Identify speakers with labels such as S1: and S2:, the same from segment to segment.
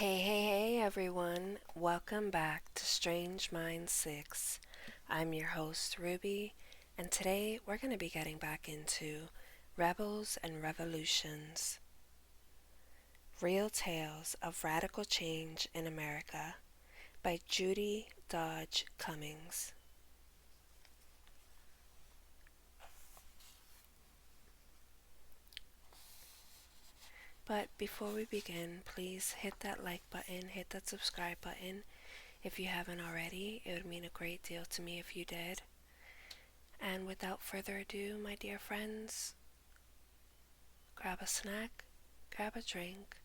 S1: Hey everyone, welcome back to Strange Minds 6. I'm your host Ruby, and today we're going to be getting back into Rebels and Revolutions. Real Tales of Radical Change in America by Judy Dodge Cummings. But before we begin, please hit that like button, hit that subscribe button. If you haven't already, it would mean a great deal to me if you did. And without further ado, my dear friends, grab a snack, grab a drink,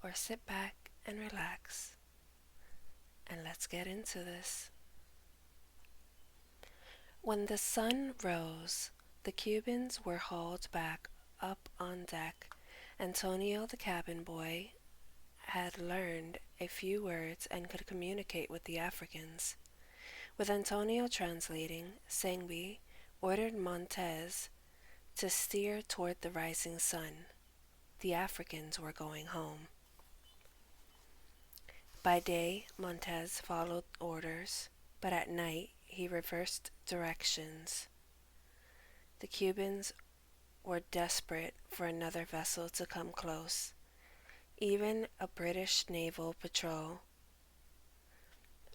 S1: or sit back and relax. And let's get into this. When the sun rose, the Cubans were hauled back up on deck. Antonio, the cabin boy, had learned a few words and could communicate with the Africans. With Antonio translating, Sengbe ordered Montez to steer toward the rising sun. The Africans were going home. By day, Montez followed orders, but at night he reversed directions. The Cubans were desperate for another vessel to come close, even a British naval patrol.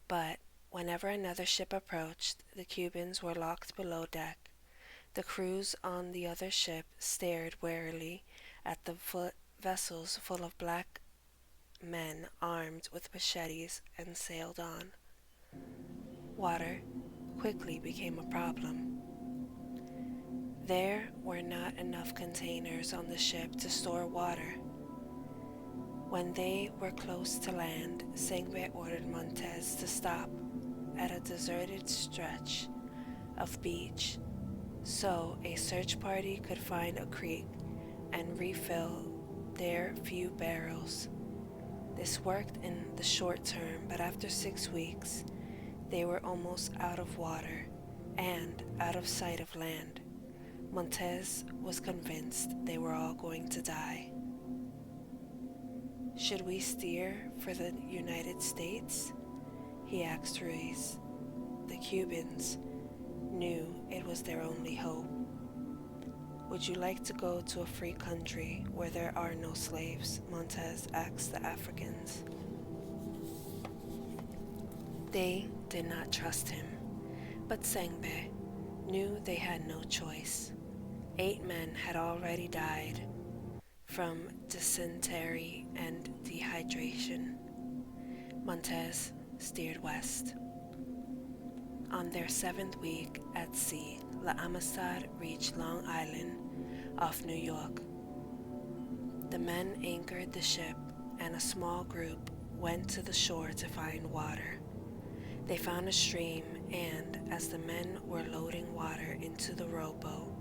S1: But whenever another ship approached, the Cubans were locked below deck. The crews on the other ship stared warily at the vessels full of black men armed with machetes and sailed on. Water quickly became a problem. There were not enough containers on the ship to store water. When they were close to land, Sengbe ordered Montez to stop at a deserted stretch of beach so a search party could find a creek and refill their few barrels. This worked in the short term, but after 6 weeks, they were almost out of water and out of sight of land. Montez was convinced they were all going to die. "Should we steer for the United States?" he asked Ruiz. The Cubans knew it was their only hope. "Would you like to go to a free country where there are no slaves?" Montez asked the Africans. They did not trust him, but Sengbe knew they had no choice. 8 men had already died from dysentery and dehydration. Montez steered west. On their 7th week at sea, La Amistad reached Long Island off New York. The men anchored the ship, and a small group went to the shore to find water. They found a stream, and as the men were loading water into the rowboat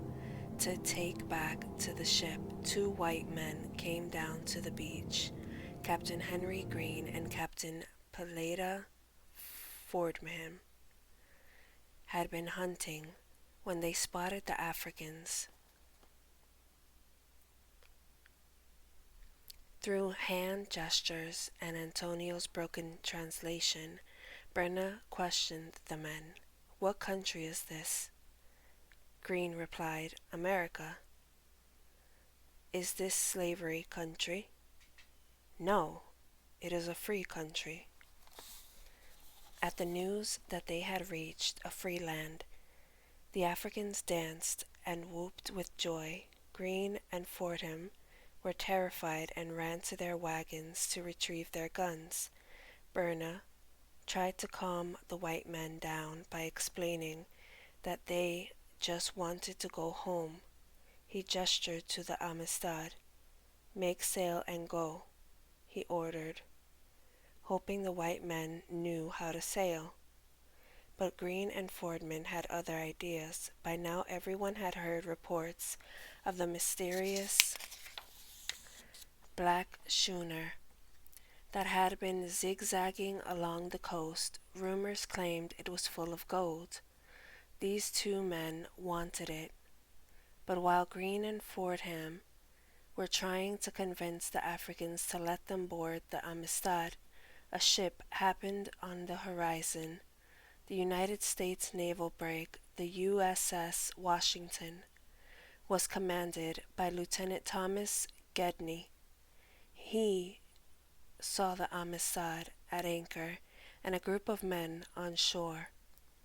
S1: to take back to the ship, 2 white men came down to the beach. Captain Henry Green and Captain Peleda Fordham had been hunting when they spotted the Africans. Through hand gestures and Antonio's broken translation, Berna questioned the men. "What country is this?" Green replied, "America." "Is this slavery country?" "No, it is a free country." At the news that they had reached a free land, the Africans danced and whooped with joy. Green and Fordham were terrified and ran to their wagons to retrieve their guns. Berna tried to calm the white men down by explaining that they just wanted to go home. He gestured to the Amistad. "Make sail and go," he ordered, hoping the white men knew how to sail. But Green and Fordham had other ideas. By now everyone had heard reports of the mysterious black schooner that had been zigzagging along the coast. Rumors claimed it was full of gold. These 2 men wanted it. But while Green and Fordham were trying to convince the Africans to let them board the Amistad. A ship happened on the horizon. The United States naval brig, the USS Washington, was commanded by Lieutenant Thomas Gedney. He saw the Amistad at anchor and a group of men on shore.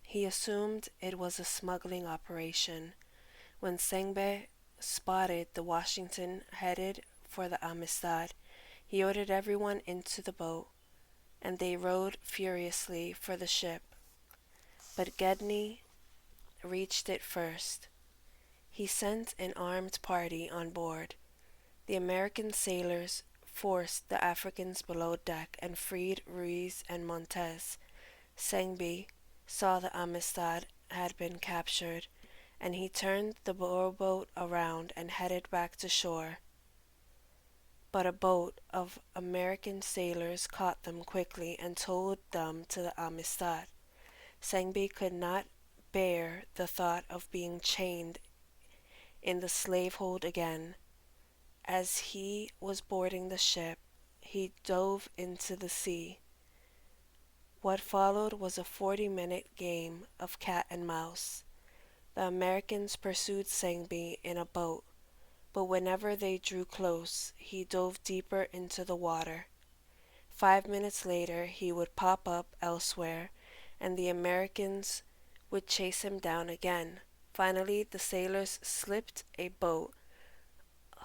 S1: He assumed it was a smuggling operation. When Sengbe spotted the Washington headed for the Amistad, he ordered everyone into the boat, and they rowed furiously for the ship. But Gedney reached it first. He sent an armed party on board. The American sailors forced the Africans below deck and freed Ruiz and Montez. Sengbe saw the Amistad had been captured, and he turned the rowboat around and headed back to shore. But a boat of American sailors caught them quickly and towed them to the Amistad. Sengbe could not bear the thought of being chained in the slavehold again. As he was boarding the ship, he dove into the sea. What followed was a 40-minute game of cat and mouse. The Americans pursued Sengbe in a boat, but whenever they drew close, he dove deeper into the water. 5 minutes later, he would pop up elsewhere, and the Americans would chase him down again. Finally, the sailors slipped a boat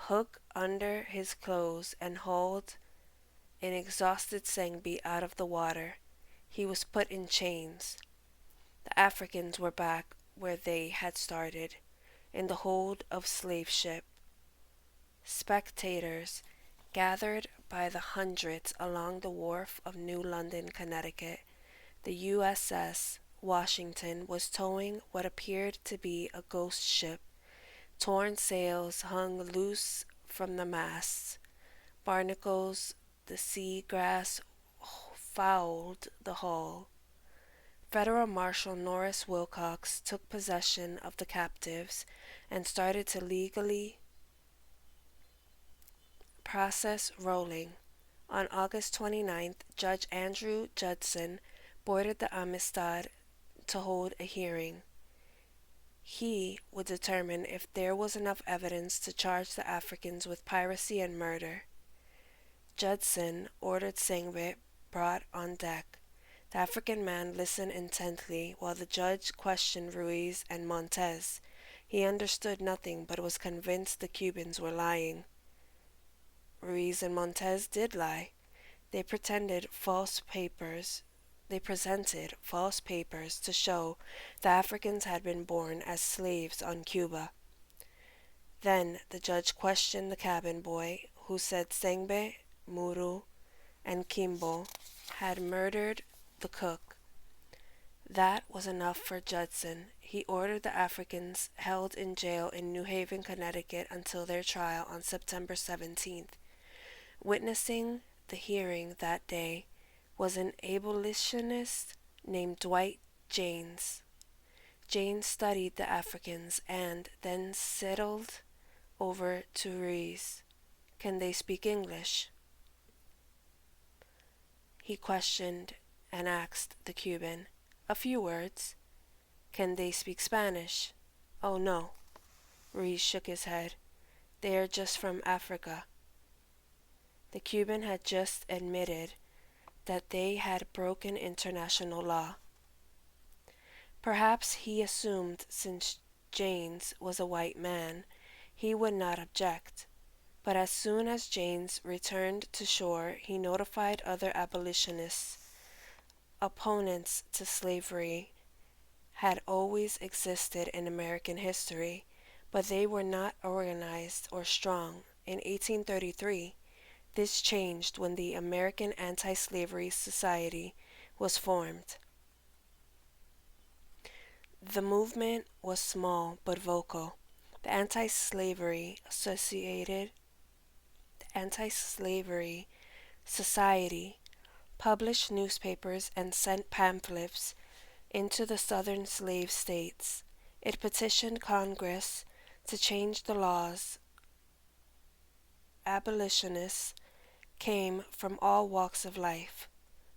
S1: hook under his clothes and hauled an exhausted Sengbe out of the water. He was put in chains. The Africans were back where they had started, in the hold of slave ship. Spectators gathered by the hundreds along the wharf of New London, Connecticut. The USS Washington was towing what appeared to be a ghost ship. Torn sails hung loose from the masts. Barnacles, the sea grass fouled the hull. Federal Marshal Norris Wilcox took possession of the captives and started to legally process rolling. On August 29th, Judge Andrew Judson boarded the Amistad to hold a hearing. He would determine if there was enough evidence to charge the Africans with piracy and murder. Judson ordered Sengbe brought on deck. The African man listened intently while the judge questioned Ruiz and Montez. He understood nothing but was convinced the Cubans were lying. Ruiz and Montez did lie. They presented false papers to show the Africans had been born as slaves on Cuba. Then the judge questioned the cabin boy, who said Sengbe, Muru, and Kimbo had murdered the cook. That was enough for Judson. He ordered the Africans held in jail in New Haven, Connecticut until their trial on September 17th. Witnessing the hearing that day was an abolitionist named Dwight Jaynes. Jaynes studied the Africans and then settled over to Ruiz. Can they speak English? He questioned and asked the Cuban. A few words. Can they speak Spanish? Oh no. Ruiz shook his head. They are just from Africa. The Cuban had just admitted that they had broken international law. Perhaps he assumed since Jaynes was a white man, he would not object. But as soon as Jaynes returned to shore, he notified other abolitionists. Opponents to slavery had always existed in American history, but they were not organized or strong. In 1833, this changed when the American Anti-Slavery Society was formed. The movement was small but vocal. The Anti-Slavery Society published newspapers and sent pamphlets into the southern slave states. It petitioned Congress to change the laws abolitionists came from all walks of life,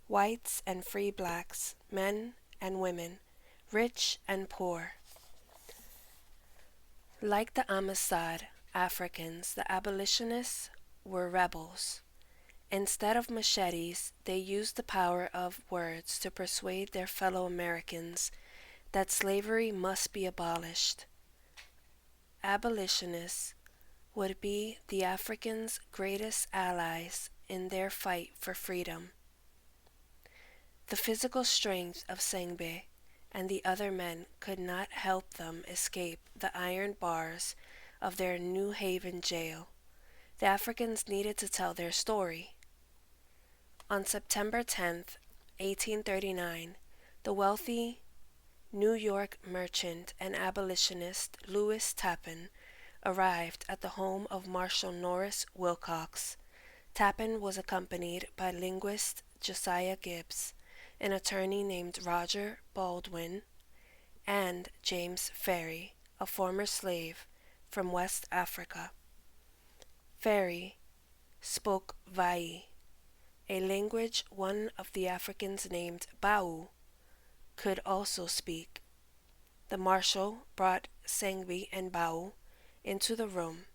S1: whites and free blacks, men and women, rich and poor. Like the Amistad Africans, the abolitionists were rebels. Instead of machetes, they used the power of words to persuade their fellow Americans that slavery must be abolished. Abolitionists would be the Africans' greatest allies in their fight for freedom. The physical strength of Sengbe and the other men could not help them escape the iron bars of their New Haven jail. The Africans needed to tell their story. On September 10th, 1839, the wealthy New York merchant and abolitionist Lewis Tappan arrived at the home of Marshal Norris Wilcox. Tappan was accompanied by linguist Josiah Gibbs, an attorney named Roger Baldwin, and James Ferry, a former slave from West Africa. Ferry spoke Vai, a language one of the Africans named Bau could also speak. The marshal brought Sengbe and Bau into the room,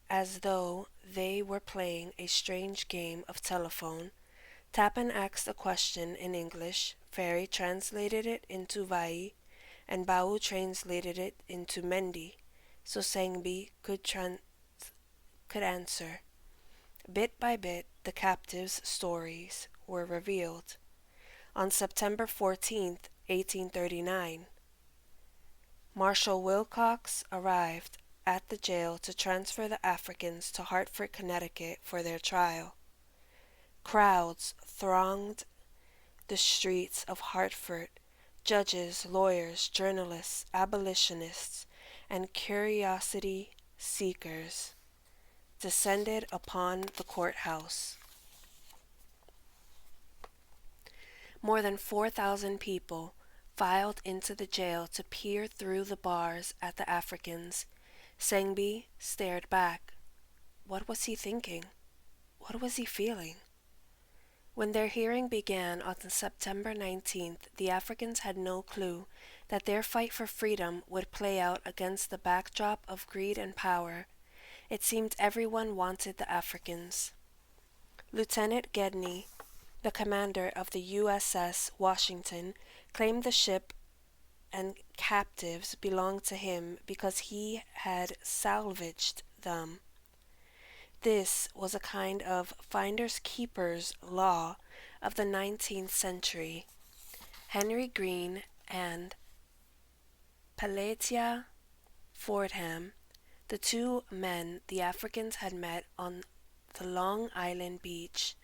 S1: as though they were playing a strange game of telephone. Tappan asked a question in English, Ferry translated it into Vai, and Bau translated it into Mendi, so Sengbe could answer. Bit by bit, the captives' stories were revealed. On September 14th, 1839, Marshal Wilcox arrived at the jail to transfer the Africans to Hartford, Connecticut for their trial. Crowds thronged the streets of Hartford. Judges, lawyers, journalists, abolitionists, and curiosity seekers descended upon the courthouse. More than 4,000 people filed into the jail to peer through the bars at the Africans. Sengbe stared back. What was he thinking? What was he feeling? When their hearing began on September 19th, the Africans had no clue that their fight for freedom would play out against the backdrop of greed and power. It seemed everyone wanted the Africans. Lieutenant Gedney, the commander of the USS Washington, claimed the ship and captives belonged to him because he had salvaged them. This was a kind of finders keepers law of the 19th century. Henry Green and Pelatia Fordham, the two men the Africans had met on the Long Island beach,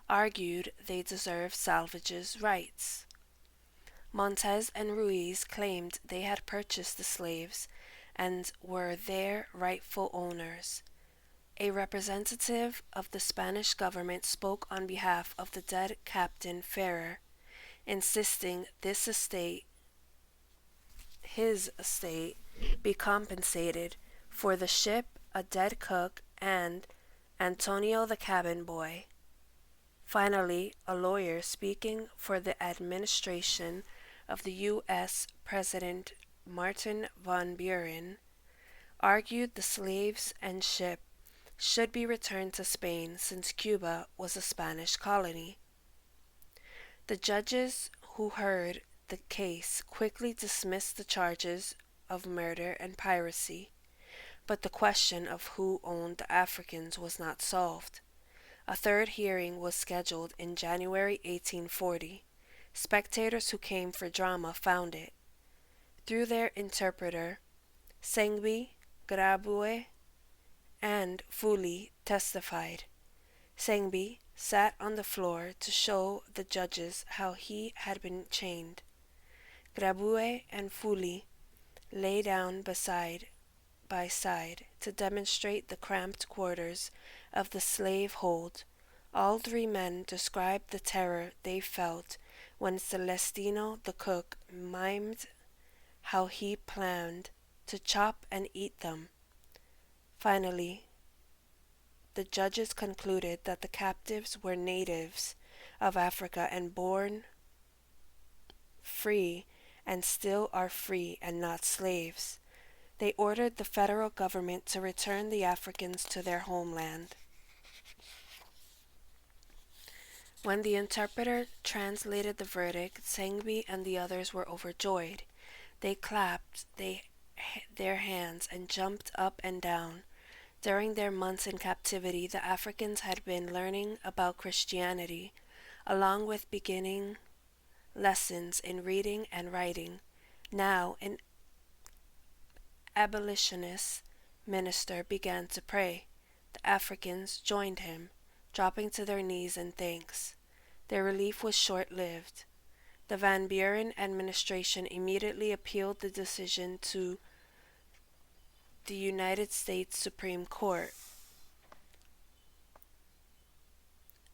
S1: argued they deserved salvage's rights. Montez and Ruiz claimed they had purchased the slaves and were their rightful owners. A representative of the Spanish government spoke on behalf of the dead Captain Ferrer, insisting his estate, be compensated for the ship, a dead cook, and Antonio the cabin boy. Finally, a lawyer speaking for the administration of the U.S. President Martin Van Buren argued the slaves and ship should be returned to Spain since Cuba was a Spanish colony. The judges who heard the case quickly dismissed the charges of murder and piracy, but the question of who owned the Africans was not solved. A third hearing was scheduled in January 1840. Spectators who came for drama found it. Through their interpreter, Sengbe, Grabue, and Fuli testified. Sengbe sat on the floor to show the judges how he had been chained. Grabue and Fuli lay down by side to demonstrate the cramped quarters of the slave hold. All three men described the terror they felt when Celestino the cook mimed how he planned to chop and eat them. Finally, the judges concluded that the captives were natives of Africa and born free and still are free and not slaves. They ordered the federal government to return the Africans to their homeland. When the interpreter translated the verdict, Sengbi and the others were overjoyed. They clapped their hands and jumped up and down. During their months in captivity, the Africans had been learning about Christianity, along with beginning lessons in reading and writing. Now, an abolitionist minister began to pray. The Africans joined him, dropping to their knees in thanks. Their relief was short-lived. The Van Buren administration immediately appealed the decision to the United States Supreme Court.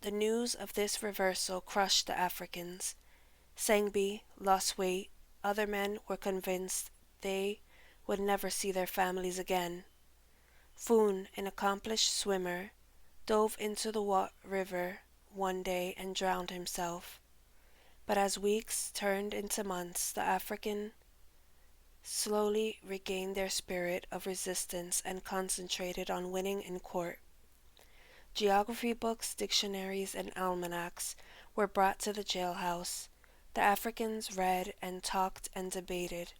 S1: The news of this reversal crushed the Africans. Sengbi lost weight. Other men were convinced they would never see their families again. Foon, an accomplished swimmer, dove into the river one day and drowned himself. But as weeks turned into months, the African slowly regained their spirit of resistance and concentrated on winning in court. Geography books, dictionaries, and almanacs were brought to the jailhouse. The Africans read and talked and debated.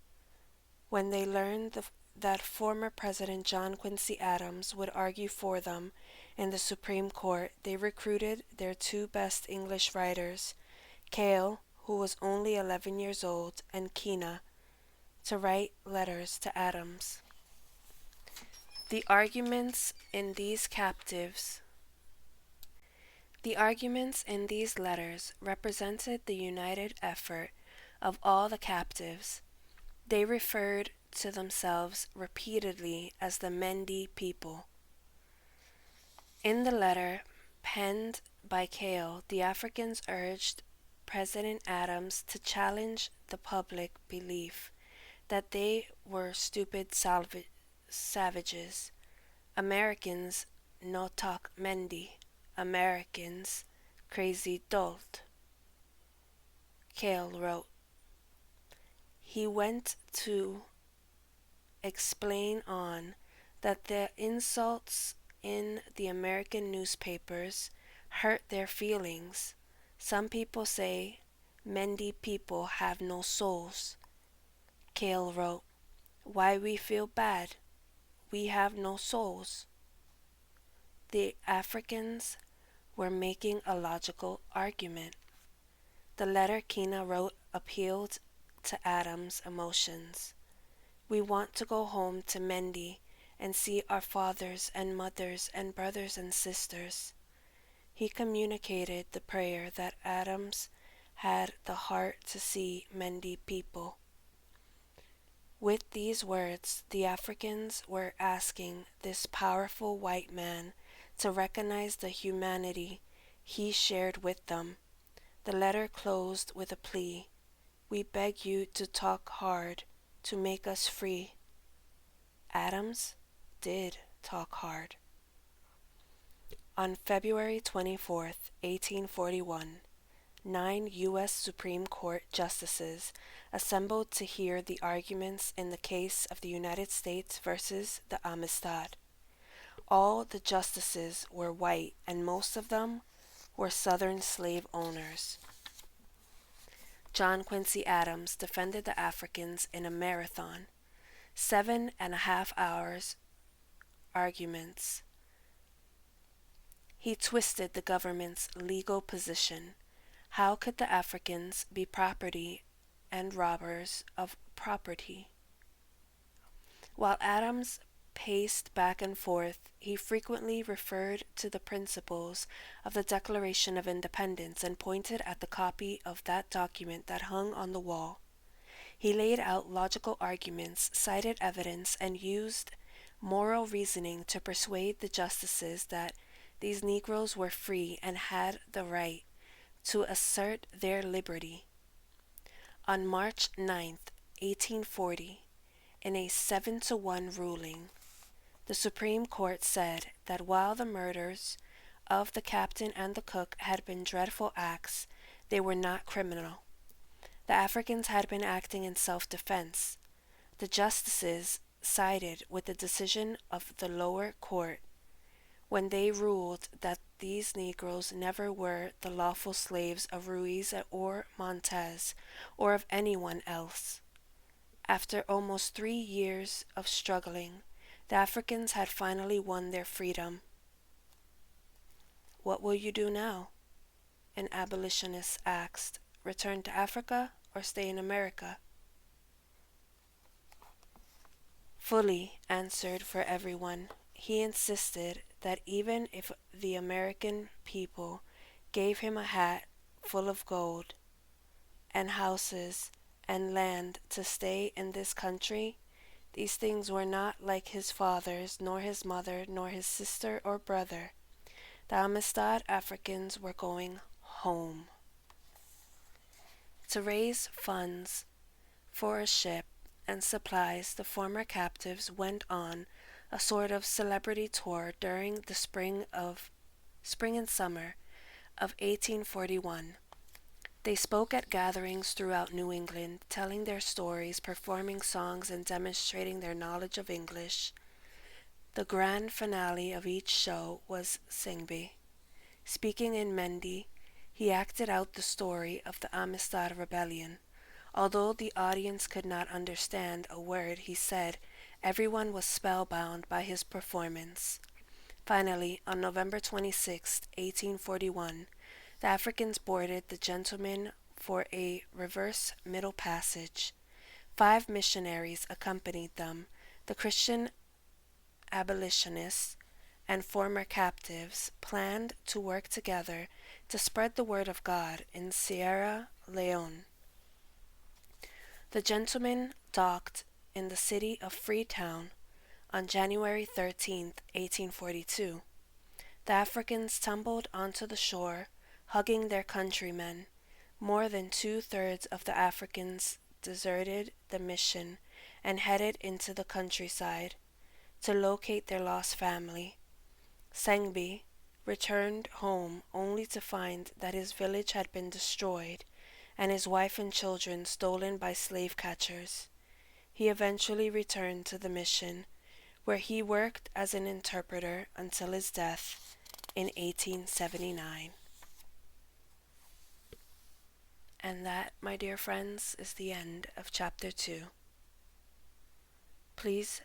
S1: When they learned that former President John Quincy Adams would argue for them in the Supreme Court, they recruited their two best English writers, Cale, who was only 11 years old, and Keena, to write letters to Adams. The arguments in these letters represented the united effort of all the captives. They referred to themselves repeatedly as the Mendi people. In the letter penned by Cale, the Africans urged President Adams to challenge the public belief that they were stupid savages. Americans no talk Mendi. Americans crazy dolt. Cale wrote. He went to explain on that the insults in the American newspapers hurt their feelings. Some people say Mendi people have no souls. Cale wrote, why we feel bad? We have no souls. The Africans were making a logical argument. The letter Keena wrote appealed to Adam's emotions. We want to go home to Mendi and see our fathers and mothers and brothers and sisters. He communicated the prayer that Adams had the heart to see Mendi people. With these words, the Africans were asking this powerful white man to recognize the humanity he shared with them. The letter closed with a plea. We beg you to talk hard to make us free. Adams did talk hard. On February 24th, 1841, 9 U.S. Supreme Court justices assembled to hear the arguments in the case of the United States versus the Amistad. All the justices were white, and most of them were Southern slave owners. John Quincy Adams defended the Africans in a marathon, 7.5 hours arguments. He twisted the government's legal position. How could the Africans be property and robbers of property? While Adams paced back and forth, he frequently referred to the principles of the Declaration of Independence and pointed at the copy of that document that hung on the wall. He laid out logical arguments, cited evidence, and used moral reasoning to persuade the justices that these Negroes were free and had the right to assert their liberty. On March 9th, 1840, in a 7-1 ruling, The Supreme Court said that while the murders of the captain and the cook had been dreadful acts, they were not criminal. The Africans had been acting in self-defense. The justices sided with the decision of the lower court when they ruled that these Negroes never were the lawful slaves of Ruiz or Montez or of anyone else. After almost 3 years of struggling, the Africans had finally won their freedom. "What will you do now?" an abolitionist asked. "Return to Africa or stay in America?" Fully answered for everyone. He insisted that even if the American people gave him a hat full of gold and houses and land to stay in this country, these things were not like his father's, nor his mother, nor his sister or brother. The Amistad Africans were going home. To raise funds for a ship and supplies, the former captives went on a sort of celebrity tour during the spring and summer of 1841. They spoke at gatherings throughout New England, telling their stories, performing songs, and demonstrating their knowledge of English. The grand finale of each show was Singby. Speaking in Mendi, he acted out the story of the Amistad Rebellion. Although the audience could not understand a word he said, everyone was spellbound by his performance. Finally, on November 26, 1841, the Africans boarded the Gentleman for a reverse Middle Passage. 5 missionaries accompanied them. The Christian abolitionists and former captives planned to work together to spread the word of God in Sierra Leone. The Gentleman docked in the city of Freetown on January 13, 1842. The Africans tumbled onto the shore, hugging their countrymen. More than 2/3 of the Africans deserted the mission and headed into the countryside to locate their lost family. Sengbe returned home only to find that his village had been destroyed and his wife and children stolen by slave catchers. He eventually returned to the mission, where he worked as an interpreter until his death in 1879. And that, my dear friends, is the end of Chapter 2. Please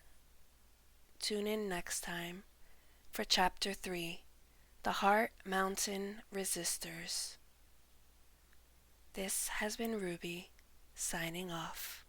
S1: tune in next time for Chapter 3, The Heart Mountain Resistors. This has been Ruby, signing off.